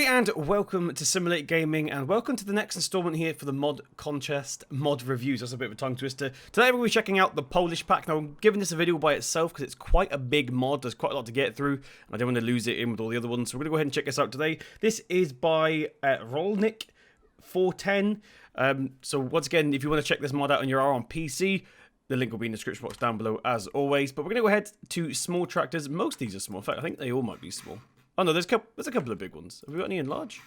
and welcome to Simulate Gaming, and welcome to the next installment here for the Mod Contest mod reviews. That's a bit of a tongue twister. Today we'll be checking out the Polish pack. Now I'm giving this a video by itself because it's quite a big mod. There's quite a lot to get through, and I don't want to lose it in with all the other ones. So we're going to go ahead and check this out today. This is by Rolnik 410. So once again, if you want to check this mod out and you're on PC, the link will be in the description box down below as always. But we're going to go ahead to small tractors. Most of these are small. In fact, I think they all might be small. Oh no, there's a couple of big ones. Have we got any in large?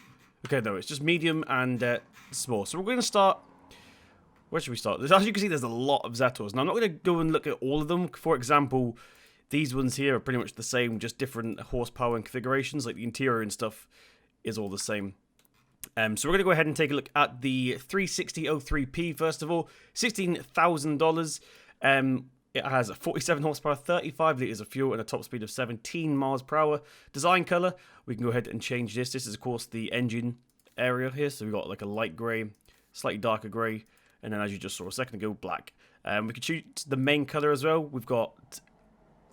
Okay, no, it's just medium and small. So we're going to start... Where should we start? As you can see, there's a lot of Zetors. Now, I'm not going to go and look at all of them. For example, these ones here are pretty much the same, just different horsepower and configurations. Like the interior and stuff is all the same. So we're going to go ahead and take a look at the 36003P first of all. $16,000. It has 47 horsepower, 35 litres of fuel, and a top speed of 17 miles per hour. Design colour, we can go ahead and change this. This is, of course, the engine area here. So we've got like a light grey, slightly darker grey, and then as you just saw a second ago, black. We can choose the main colour as well. We've got,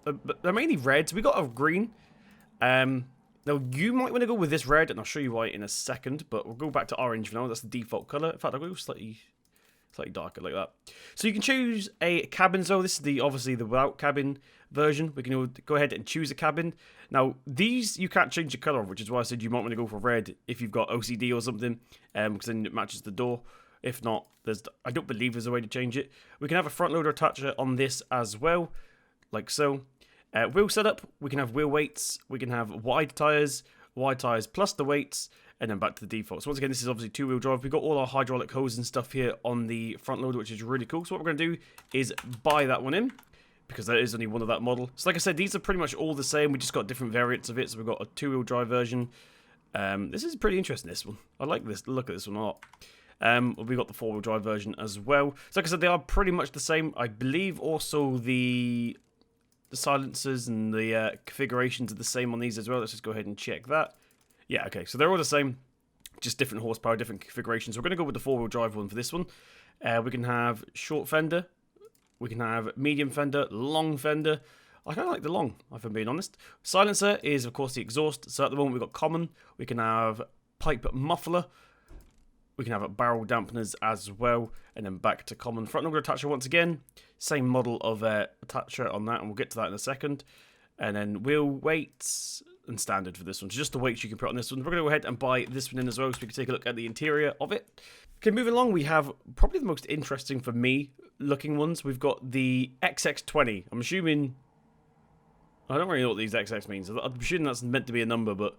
they're mainly reds. We got a green. Now, you might want to go with this red, and I'll show you why in a second, but we'll go back to orange for now. That's the default colour. In fact, I'll go slightly darker like that. So you can choose a cabin zone. This is obviously the without cabin version. We can go ahead and choose a cabin. Now, these you can't change the colour of, which is why I said you might want to go for red if you've got OCD or something, because then it matches the door. If not, I don't believe there's a way to change it. We can have a front loader attacher on this as well, like so. Wheel setup, we can have wheel weights, we can have wide tyres plus the weights, and then back to the default. So once again, this is obviously two-wheel drive. We've got all our hydraulic hose and stuff here on the front loader, which is really cool. So what we're going to do is buy that one in, because there is only one of that model. So like I said, these are pretty much all the same. We just got different variants of it. So we've got a two-wheel drive version. This is pretty interesting, this one. I like this. Look at this one a lot. We've got the four-wheel drive version as well. So like I said, they are pretty much the same. I believe also the silencers and the configurations are the same on these as well. Let's just go ahead and check that. Yeah, okay, so they're all the same, just different horsepower, different configurations. We're going to go with the four-wheel drive one for this one. We can have short fender, we can have medium fender, long fender. I kind of like the long, if I'm being honest. Silencer is, of course, the exhaust. So at the moment, we've got common. We can have pipe muffler. We can have barrel dampeners as well. And then back to common. Front loader attacher once again. Same model of attacher on that, and we'll get to that in a second. And then wheel weights and standard for this one. So just the weights you can put on this one. We're going to go ahead and buy this one in as well, so we can take a look at the interior of it. Okay, moving along, we have probably the most interesting for me looking ones. We've got the XX20. I'm assuming... I don't really know what these XX means. I'm assuming that's meant to be a number, but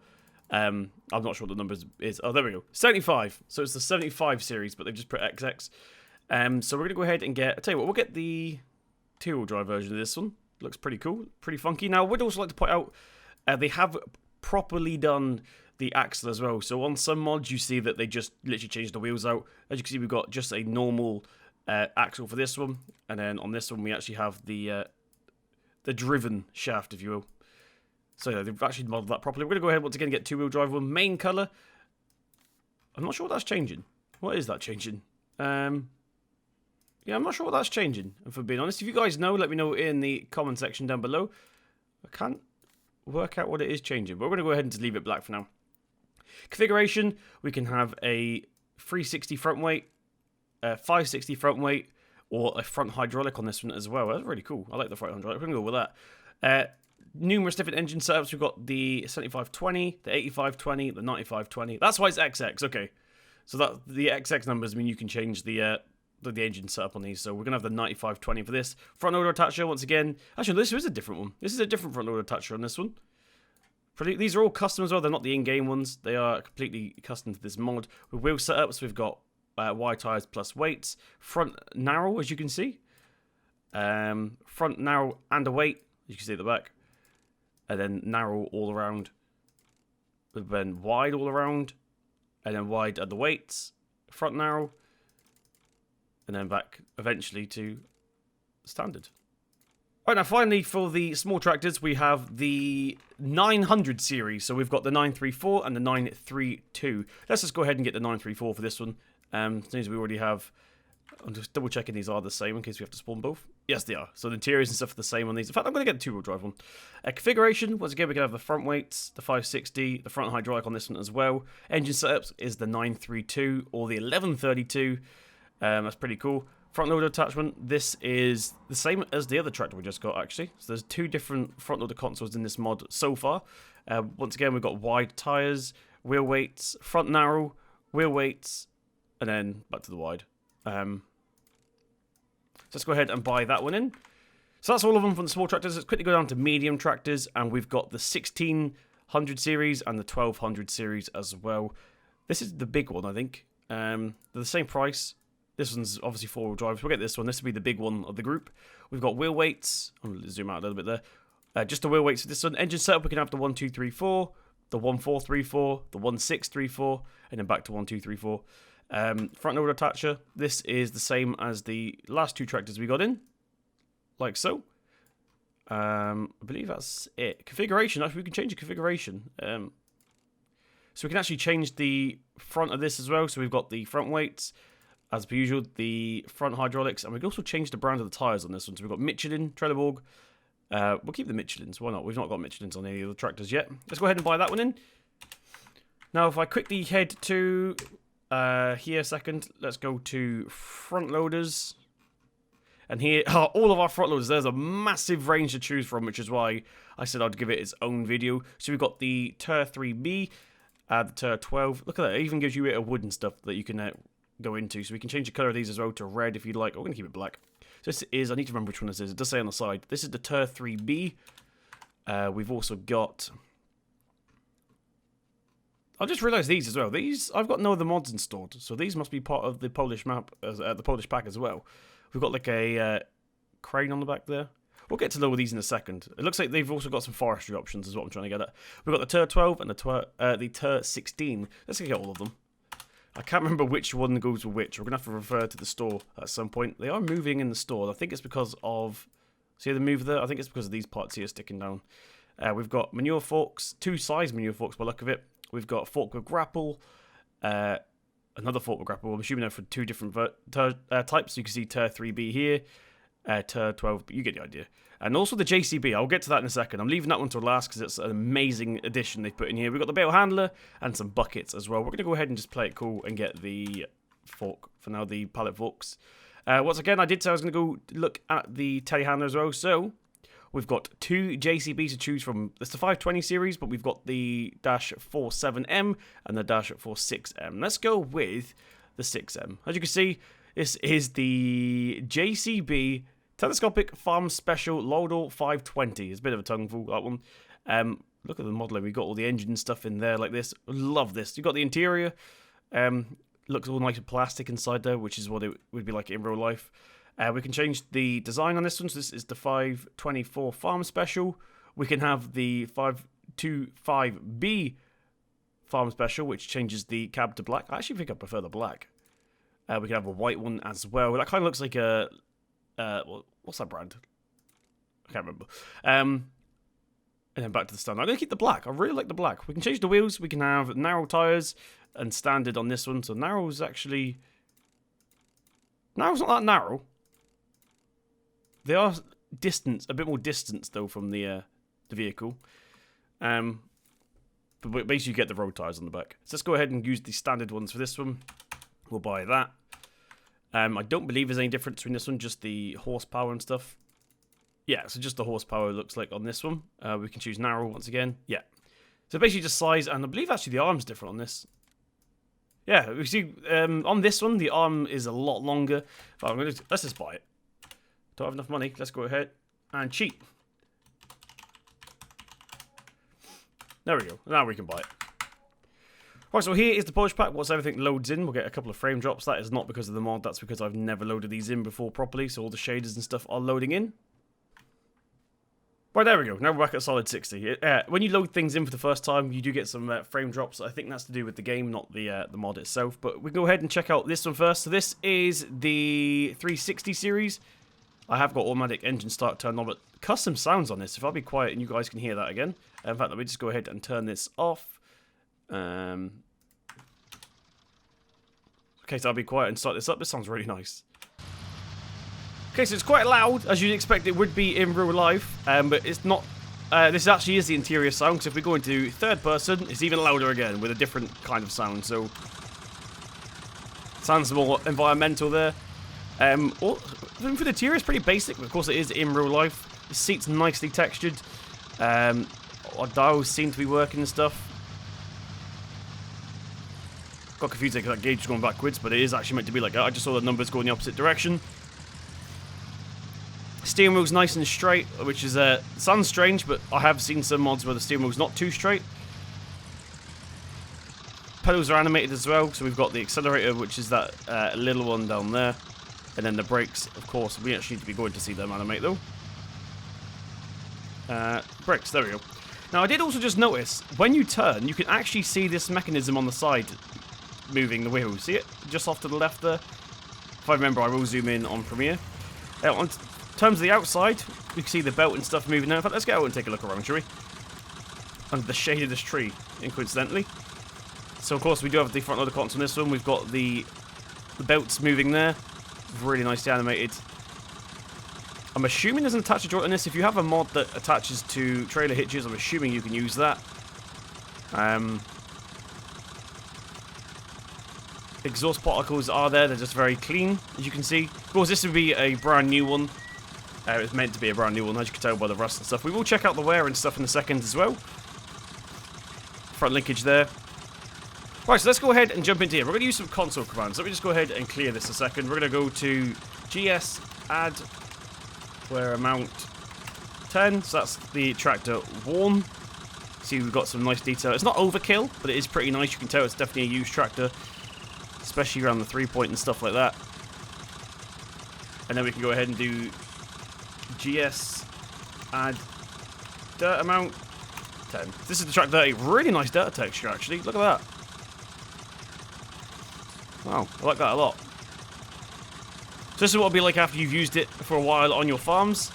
I'm not sure what the number is. Oh, there we go. 75. So it's the 75 series, but they've just put XX. So we're going to go ahead and get... I'll tell you what, we'll get the two-wheel drive version of this one. Looks pretty cool, pretty funky. Now, I would also like to point out, they have properly done the axle as well. So on some mods, you see that they just literally changed the wheels out. As you can see, we've got just a normal axle for this one. And then on this one, we actually have the driven shaft, if you will. So yeah, they've actually modeled that properly. We're going to go ahead once again and get two-wheel drive one. Main colour. I'm not sure what that's changing. What is that changing? Yeah, I'm not sure what that's changing, if I'm being honest. If you guys know, let me know in the comment section down below. I can't work out what it is changing, but we're going to go ahead and just leave it black for now. Configuration, we can have a 360 front weight, a 560 front weight, or a front hydraulic on this one as well. That's really cool. I like the front hydraulic. We're going to go with that. Numerous different engine setups. We've got the 7520, the 8520, the 9520. That's why it's XX. Okay. So that the XX numbers mean you can change the engine setup on these. So we're going to have the 9520 for this. Front loader attacher, once again. Actually, this is a different one. This is a different front loader attacher on this one. These are all custom as well. They're not the in-game ones. They are completely custom to this mod. With wheel setups, we've got wide tyres plus weights. Front narrow, as you can see. Front narrow and a weight, as you can see at the back. And then narrow all around. And then wide all around. And then wide at the weights. Front narrow. And then back eventually to standard. Right, now finally for the small tractors, we have the 900 series. So we've got the 934 and the 932. Let's just go ahead and get the 934 for this one. Since we already have I'm just double checking these are the same in case we have to spawn both. Yes, they are. So the interiors and stuff are the same on these. In fact, I'm going to get the two-wheel drive one. Configuration, once again, we can have the front weights, the 560, the front hydraulic on this one as well. Engine setups is the 932 or the 1132. That's pretty cool. Front loader attachment, this is the same as the other tractor we just got, actually. So there's two different front loader consoles in this mod so far. Once again, we've got wide tyres, wheel weights, front narrow, wheel weights, and then back to the wide. So let's go ahead and buy that one in. So that's all of them from the small tractors. Let's quickly go down to medium tractors, and we've got the 1600 series and the 1200 series as well. This is the big one, I think. They're the same price. This one's obviously four-wheel drive. So we'll get this one. This will be the big one of the group. We've got wheel weights. I'm going to zoom out a little bit there. Just the wheel weights for this one. Engine setup, we can have the 1234, the 1434, the 1634, and then back to 1234. Front loader attacher, this is the same as the last two tractors we got in, like so. I believe that's it. Configuration, actually we can change the configuration. So we can actually change the front of this as well. So we've got the front weights, as per usual, the front hydraulics, and we can also change the brand of the tyres on this one. So we've got Michelin, Trelleborg. We'll keep the Michelins, why not? We've not got Michelins on any of the tractors yet. Let's go ahead and buy that one in. Now if I quickly head to... here a second, let's go to front loaders, and here are all of our front loaders. There's a massive range to choose from, which is why I said I'd give it its own video. So we've got the TER 3B, the TER 12. Look at that, it even gives you a bit of wood and stuff that you can go into. So we can change the colour of these as well to red if you'd like. We're going to keep it black. So this is, I need to remember which one this is. It does say on the side. This is the TER 3B. We've also got... I just realised these as well. These, I've got no other mods installed, so these must be part of the Polish map, the Polish pack as well. We've got like a crane on the back there. We'll get to lower these in a second. It looks like they've also got some forestry options, is what I'm trying to get at. We've got the TER 12 and the TER 16. Let's get all of them. I can't remember which one goes with which. We're going to have to refer to the store at some point. They are moving in the store. I think it's because of... See the move there? I think it's because of these parts here sticking down. We've got manure forks, two size manure forks by the look of it. We've got fork with grapple, another fork with grapple. I'm assuming they're for two different types. You can see TER 3B here, TER 12, but you get the idea. And also the JCB, I'll get to that in a second. I'm leaving that one to last because it's an amazing addition they've put in here. We've got the bale handler and some buckets as well. We're going to go ahead and just play it cool and get the fork for now, the pallet forks. Once again, I did say I was going to go look at the telehandler as well, so... We've got two JCBs to choose from. It's the 520 series, but we've got the Dash 47M and the Dash 46M. Let's go with the 6M. As you can see, this is the JCB Telescopic Farm Special Lodal 520. It's a bit of a tongue-full, that one. Look at the modelling. We've got all the engine stuff in there like this. Love this. You've got the interior. Looks all nice and plastic inside there, which is what it would be like in real life. We can change the design on this one. So this is the 524 Farm Special. We can have the 525B Farm Special, which changes the cab to black. I actually think I prefer the black. We can have a white one as well. That kind of looks like a... what's that brand? I can't remember. And then back to the standard. I'm going to keep the black. I really like the black. We can change the wheels. We can have narrow tyres and standard on this one. So narrow is actually... Narrow's not that narrow. They are distance, a bit more distance though from the vehicle. But basically you get the road tyres on the back. So let's go ahead and use the standard ones for this one. We'll buy that. I don't believe there's any difference between this one, just the horsepower and stuff. Yeah, so just the horsepower looks like on this one. We can choose narrow once again. Yeah. So basically just size, and I believe actually the arm's different on this. Yeah, we see on this one the arm is a lot longer. But let's just buy it. Don't have enough money. Let's go ahead and cheat. There we go. Now we can buy it. Right, so here is the Polish pack. Once everything loads in, we'll get a couple of frame drops. That is not because of the mod. That's because I've never loaded these in before properly. So all the shaders and stuff are loading in. Right, there we go. Now we're back at Solid 60. When you load things in for the first time, you do get some frame drops. I think that's to do with the game, not the mod itself. But we can go ahead and check out this one first. So this is the 360 series. I have got automatic engine start turned on, but custom sounds on this. If I'll be quiet and you guys can hear that again. In fact, let me just go ahead and turn this off. Okay, so I'll be quiet and start this up. This sounds really nice. Okay, so it's quite loud, as you'd expect it would be in real life, but it's not. This actually is the interior sound, because if we go into third person, it's even louder again, with a different kind of sound, so... Sounds more environmental there. For the interior, it's pretty basic, but of course it is in real life. The seat's nicely textured. Our dials seem to be working and stuff. Got confused because that gauge is going backwards, but it is actually meant to be like that. I just saw the numbers going the opposite direction. Steering wheel's nice and straight, which is sounds strange, but I have seen some mods where the steering wheel's not too straight. Pedals are animated as well, so we've got the accelerator, which is that little one down there, and then the brakes. Of course, we actually need to be going to see them animate though. Brakes, there we go. Now I did also just notice when you turn, you can actually see this mechanism on the side moving the wheel. See it just off to the left there? If I remember, I will zoom in on Premiere. On terms of the outside, we can see the belt and stuff moving there. In fact, let's get out and take a look around, shall we? Under the shade of this tree, coincidentally. So, of course, we do have the front loader console on this one. We've got the belts moving there. Really nicely animated. I'm assuming there's an attacher joint on this. If you have a mod that attaches to trailer hitches, I'm assuming you can use that. Exhaust particles are there. They're just very clean, as you can see. Of course, this would be a brand new one. It's meant to be a brand new one, as you can tell by the rust and stuff. We will check out the wear and stuff in a second as well. Front linkage there. Right, so let's go ahead and jump into here. We're going to use some console commands. Let me just go ahead and clear this a second. We're going to go to GS add wear amount 10. So that's the tractor worn. See, we've got some nice detail. It's not overkill, but it is pretty nice. You can tell it's definitely a used tractor, especially around the 3-point and stuff like that. And then we can go ahead and do GS add dirt amount 10. This is the track 30. Really nice dirt texture, actually. Look at that. Wow, I like that a lot. So this is what it'll be like after you've used it for a while on your farms.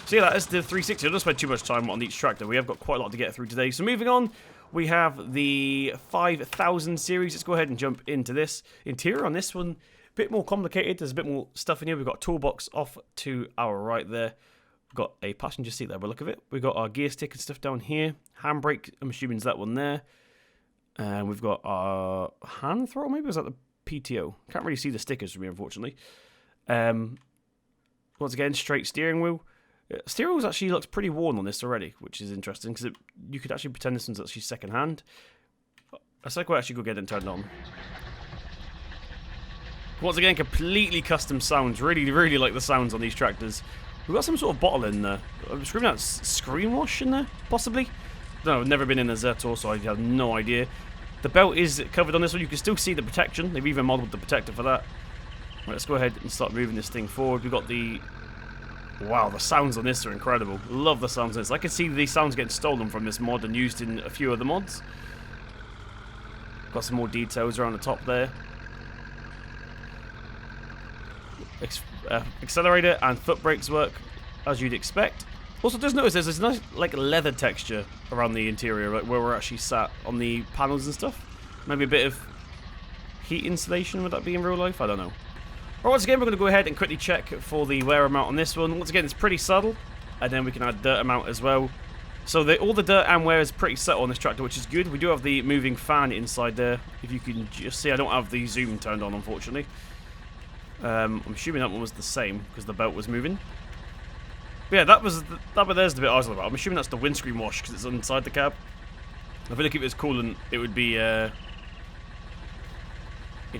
So yeah, that is the 360. I don't spend too much time on each tractor. We have got quite a lot to get through today. So moving on, we have the 5000 series. Let's go ahead and jump into this. Interior on this one, a bit more complicated. There's a bit more stuff in here. We've got a toolbox off to our right there. We've got a passenger seat there by the look of it. We've got our gear stick and stuff down here. Handbrake, I'm assuming is that one there. And we've got our hand throttle, maybe? Was that the PTO? Can't really see the stickers from here, unfortunately. Once again, straight steering wheel. Steering wheel actually looks pretty worn on this already, which is interesting, because you could actually pretend this one's actually second hand. Let's actually go get it turned on. Once again, completely custom sounds. Really, really like the sounds on these tractors. We've got some sort of bottle in there. I'm screaming out screen wash in there, possibly? No, I've never been in a Zertor, so I have no idea. The belt is covered on this one. You can still see the protection. They've even modeled the protector for that. Right, let's go ahead and start moving this thing forward. We've got the... Wow, the sounds on this are incredible. Love the sounds on this. I can see these sounds getting stolen from this mod and used in a few other mods. Got some more details around the top there. Accelerator and foot brakes work as you'd expect. Also, just notice there's this nice like leather texture around the interior, like where we're actually sat on the panels and stuff. Maybe a bit of heat insulation, would that be in real life? I don't know. Alright, once again, we're going to go ahead and quickly check for the wear amount on this one. Once again, it's pretty subtle, and then we can add dirt amount as well. So all the dirt and wear is pretty subtle on this tractor, which is good. We do have the moving fan inside there. If you can just see, I don't have the zoom turned on, unfortunately. I'm assuming that one was the same, because the belt was moving. But yeah, there's the bit I was talking about. I'm assuming that's the windscreen wash, because it's inside the cab. I feel like if it was coolant, it would be... it'd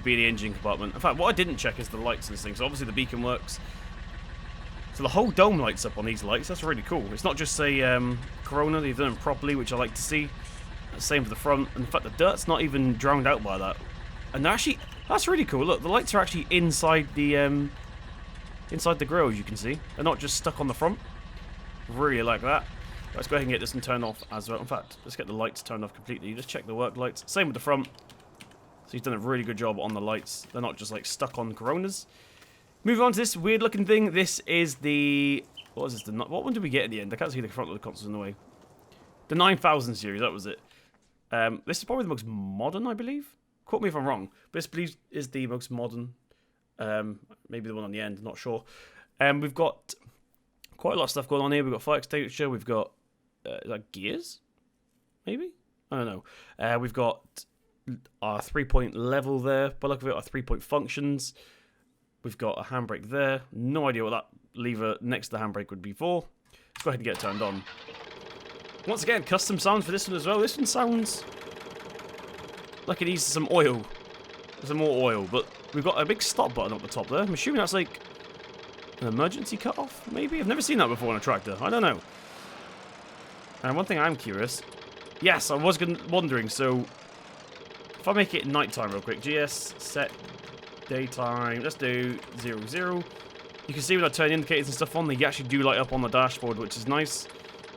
be the engine compartment. In fact, what I didn't check is the lights on this thing. So obviously the beacon works. So the whole dome lights up on these lights. That's really cool. It's not just a Corona. They've done them properly, which I like to see. Same for the front. And in fact, the dirt's not even drowned out by that. And they're actually... That's really cool. Look, the lights are actually inside the grille, as you can see. They're not just stuck on the front. Really like that. Let's go ahead and get this one turned off as well. In fact, let's get the lights turned off completely. Just check the work lights. Same with the front. So he's done a really good job on the lights. They're not just like stuck on Coronas. Moving on to this weird looking thing. This is the... What was this? What one did we get at the end? I can't see the front of the console in the way. The 9000 series, that was it. This is probably the most modern, I believe. Quote me if I'm wrong. But this, I believe, is the most modern. Maybe the one on the end, not sure. We've got quite a lot of stuff going on here. We've got fire extinguisher. We've got is that gears? Maybe? I don't know. We've got our 3-point level there. By the look of it, our 3-point functions. We've got a handbrake there. No idea what that lever next to the handbrake would be for. Let's go ahead and get it turned on. Once again, custom sounds for this one as well. This one sounds like it needs some oil. Some more oil. But we've got a big stop button up the top there. I'm assuming that's like an emergency cutoff, maybe? I've never seen that before on a tractor. I don't know. And one thing I'm curious. Yes, I was wondering. So, if I make it nighttime real quick. GS set daytime. Let's do 00. You can see when I turn indicators and stuff on, they actually do light up on the dashboard, which is nice.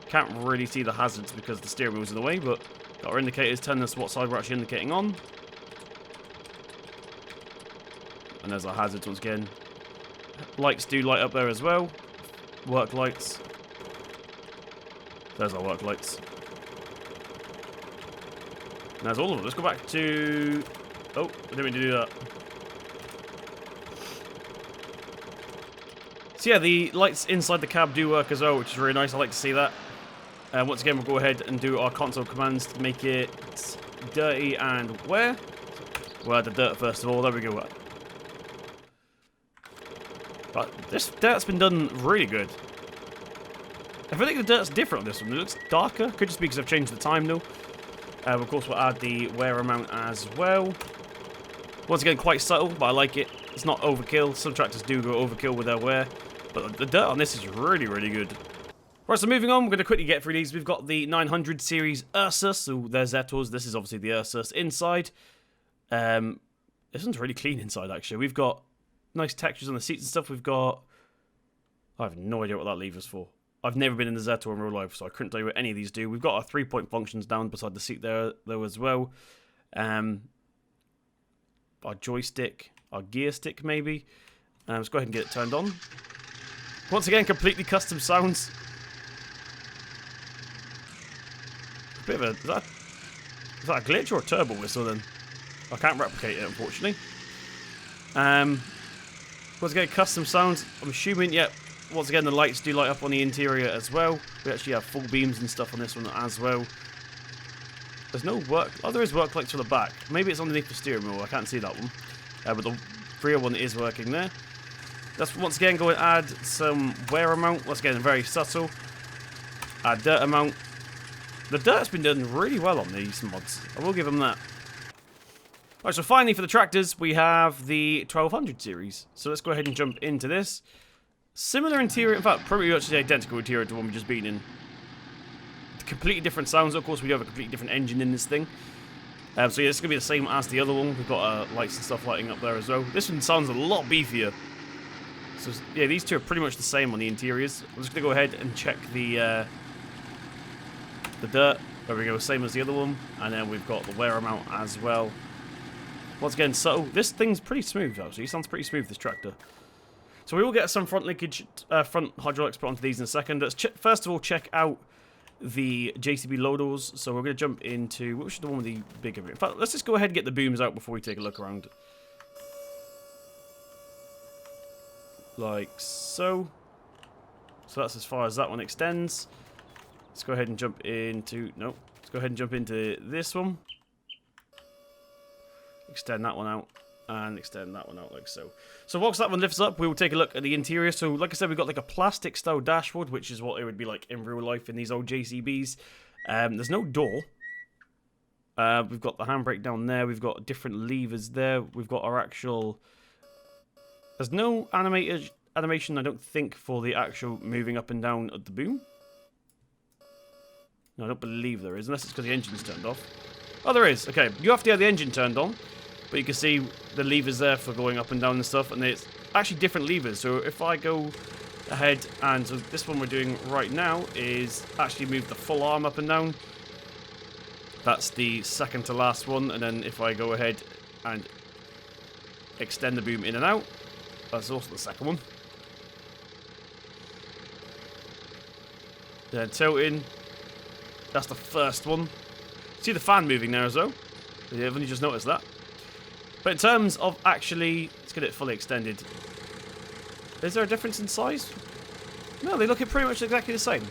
Can't really see the hazards because the steering wheel's in the way, but got our indicators telling us what side we're actually indicating on. And there's our hazards once again. Lights do light up there as well. Work lights. There's our work lights. And there's all of them. Let's go back to... Oh, I didn't mean to do that. So yeah, the lights inside the cab do work as well, which is really nice. I like to see that. Once again, we'll go ahead and do our console commands to make it dirty and where? Well, the dirt first of all. There we go. But this dirt's been done really good. I feel like the dirt's different on this one. It looks darker. Could just be because I've changed the time though. Of course, we'll add the wear amount as well. Once again, quite subtle, but I like it. It's not overkill. Some tractors do go overkill with their wear. But the dirt on this is really, really good. Right, so moving on, we're going to quickly get through these. We've got the 900 series Ursus. So there's Zetos. This is obviously the Ursus inside. This one's really clean inside, actually. We've got nice textures on the seats and stuff. We've got... I have no idea what that lever's for. I've never been in the Zetor in real life, so I couldn't tell you what any of these do. We've got our 3-point functions down beside the seat there, though, as well. Our joystick, our gear stick, maybe. Let's go ahead and get it turned on. Once again, completely custom sounds. A bit of a... Is that a glitch or a turbo whistle, then? I can't replicate it, unfortunately. Once again, custom sounds. I'm assuming, yeah, once again, the lights do light up on the interior as well. We actually have full beams and stuff on this one as well. There's no work... Oh, there is work lights for the back. Maybe it's underneath the steering wheel. I can't see that one. But the rear one is working there. Let's once again go and add some wear amount. Once again, very subtle. Add dirt amount. The dirt's been done really well on these mods. I will give them that. Alright, so finally for the tractors, we have the 1200 series. So let's go ahead and jump into this. Similar interior, in fact, probably actually identical interior to the one we just been in. Completely different sounds, of course. We have a completely different engine in this thing. So yeah, it's going to be the same as the other one. We've got lights and stuff lighting up there as well. This one sounds a lot beefier. So yeah, these two are pretty much the same on the interiors. I'm just going to go ahead and check the dirt. There we go, same as the other one. And then we've got the wear amount as well. Once again, subtle. This thing's pretty smooth, actually. It sounds pretty smooth, this tractor. So we will get some front linkage, front hydraulics put onto these in a second. Let's first of all check out the JCB low doors. So we're going to jump into... Which is the one with the bigger... In fact, let's just go ahead and get the booms out before we take a look around. Like so. So that's as far as that one extends. Let's go ahead and jump into... No. Let's go ahead and jump into this one. Extend that one out. And extend that one out like so. So once that one lifts up, we will take a look at the interior. So like I said, we've got like a plastic style dashboard, which is what it would be like in real life in these old JCBs. There's no door. We've got the handbrake down there. We've got different levers there. We've got our actual... There's no animation, I don't think, for the actual moving up and down of the boom. No, I don't believe there is, unless it's because the engine's turned off. Oh, there is. Okay, you have to have the engine turned on. But you can see the levers there for going up and down and stuff. And it's actually different levers. So if I go ahead and... So this one we're doing right now is actually move the full arm up and down. That's the second to last one. And then if I go ahead and extend the boom in and out, that's also the second one. Then tilting. That's the first one. See the fan moving there as well? I've only just noticed that. But in terms of actually, let's get it fully extended. Is there a difference in size? No, they look pretty much exactly the same.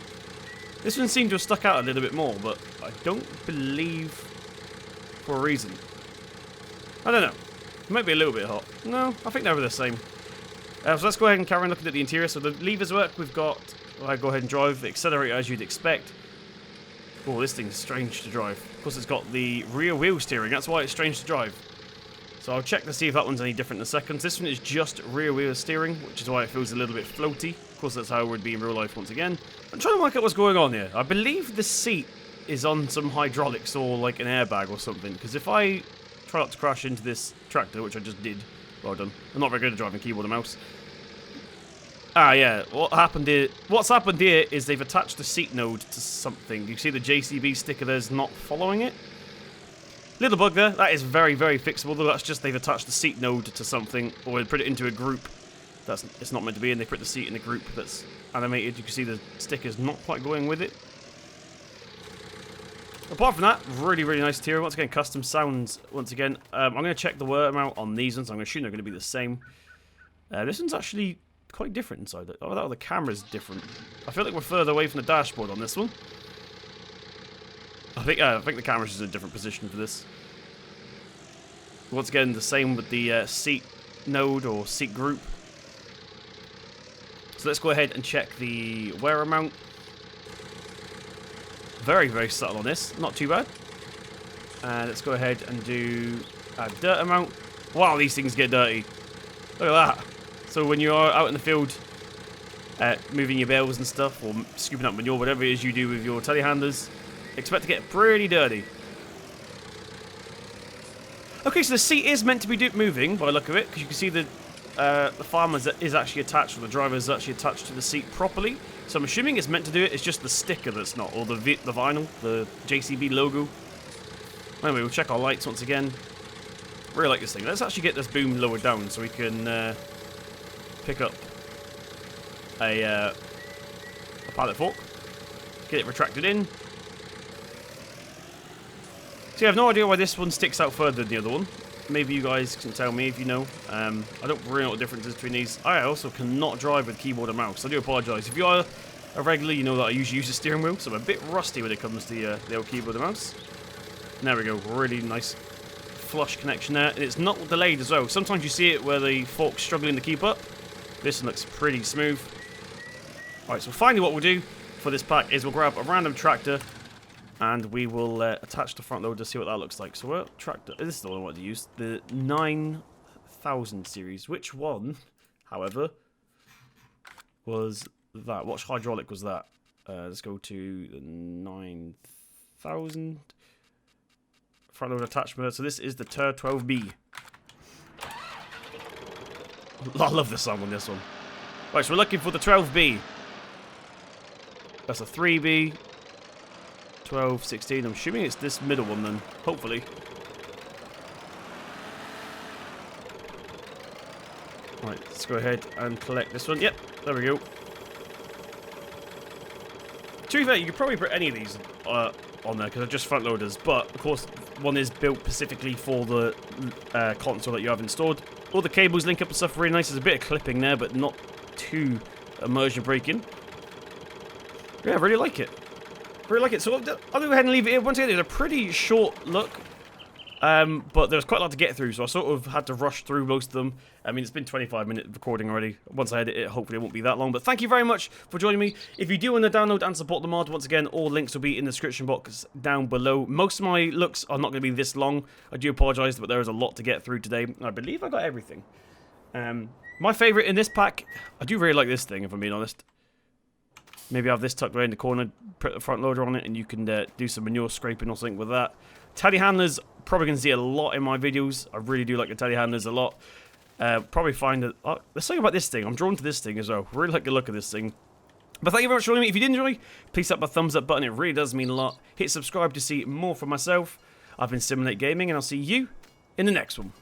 This one seemed to have stuck out a little bit more, but I don't believe for a reason. I don't know. It might be a little bit hot. No, I think they were the same. So let's go ahead and carry on looking at the interior. So the levers work. We've got... I'll go ahead and drive. The accelerator as you'd expect. Oh, this thing's strange to drive. Of course, it's got the rear wheel steering. That's why it's strange to drive. So I'll check to see if that one's any different in a second. This one is just rear wheel steering, which is why it feels a little bit floaty. Of course, that's how it would be in real life once again. I'm trying to work out what's going on here. I believe the seat is on some hydraulics or like an airbag or something. Because if I try not to crash into this tractor, which I just did, well done. I'm not very good at driving keyboard and mouse. Ah, yeah. What's happened here is they've attached the seat node to something. You see the JCB sticker there's not following it? Little bug there. That is very, very fixable, though. That's just they've attached the seat node to something, or they put it into a group it's not meant to be, and they put the seat in a group that's animated. You can see the sticker's not quite going with it. Apart from that, really, really nice interior. Once again, custom sounds. Once again, I'm going to check the word amount on these ones. I'm going to assume they're going to be the same. This one's actually quite different inside. Oh, the camera's different. I feel like we're further away from the dashboard on this one. I think the camera's just in a different position for this. Once again, the same with the seat node or seat group. So let's go ahead and check the wear amount. Very, very subtle on this. Not too bad. And let's go ahead and do a dirt amount. Wow, these things get dirty. Look at that. So when you are out in the field moving your bales and stuff, or scooping up manure, whatever it is you do with your telehandlers, expect to get pretty dirty. Okay, so the seat is meant to be moving by the look of it, because you can see the farmer is actually attached, or the driver is actually attached to the seat properly. So I'm assuming it's meant to do it. It's just the sticker that's not, or the vinyl, the JCB logo. Anyway, we'll check our lights once again. Really like this thing. Let's actually get this boom lowered down so we can pick up a pallet fork. Get it retracted in. So I have no idea why this one sticks out further than the other one. Maybe you guys can tell me if you know. I don't really know what the difference is between these. I also cannot drive with keyboard and mouse. I do apologise. If you are a regular, you know that I usually use the steering wheel, so I'm a bit rusty when it comes to the old keyboard and mouse. There we go. Really nice flush connection there. And it's not delayed as well. Sometimes you see it where the fork's struggling to keep up. This one looks pretty smooth. Alright, so finally what we'll do for this pack is we'll grab a random tractor and we will attach the front loader to see what that looks like. So we're tractor. This is the one I wanted to use. The 9000 series. Which one, however, was that? What hydraulic was that? Let's go to the 9000 front loader attachment. So this is the TUR 12B. I love the song on this one. Right, so we're looking for the 12B. That's a 3B. 12, 16. I'm assuming it's this middle one then. Hopefully. Right, let's go ahead and collect this one. Yep, there we go. To be fair, you could probably put any of these on there because they're just front loaders. But, of course, one is built specifically for the console that you have installed. All the cables link up and stuff really nice. There's a bit of clipping there, but not too immersion breaking. Yeah, I really like it. Really like it. So I'll go ahead and leave it here. Once again, it's a pretty short look. But there's quite a lot to get through, so I sort of had to rush through most of them. I mean, it's been 25-minute recording already. Once I edit it, hopefully it won't be that long. But thank you very much for joining me. If you do want to download and support the mod, once again, all links will be in the description box down below. Most of my looks are not going to be this long. I do apologise, but there is a lot to get through today. I believe I got everything. My favourite in this pack, I do really like this thing, if I'm being honest. Maybe have this tucked away in the corner, put the front loader on it, and you can do some manure scraping or something with that. Telehandlers, probably going to see a lot in my videos. I really do like the telehandlers a lot. Probably find that... let's talk about this thing. I'm drawn to this thing as well. Really like the look of this thing. But thank you very much for joining me. If you did enjoy, please hit the thumbs up button. It really does mean a lot. Hit subscribe to see more from myself. I've been Simulate Gaming, and I'll see you in the next one.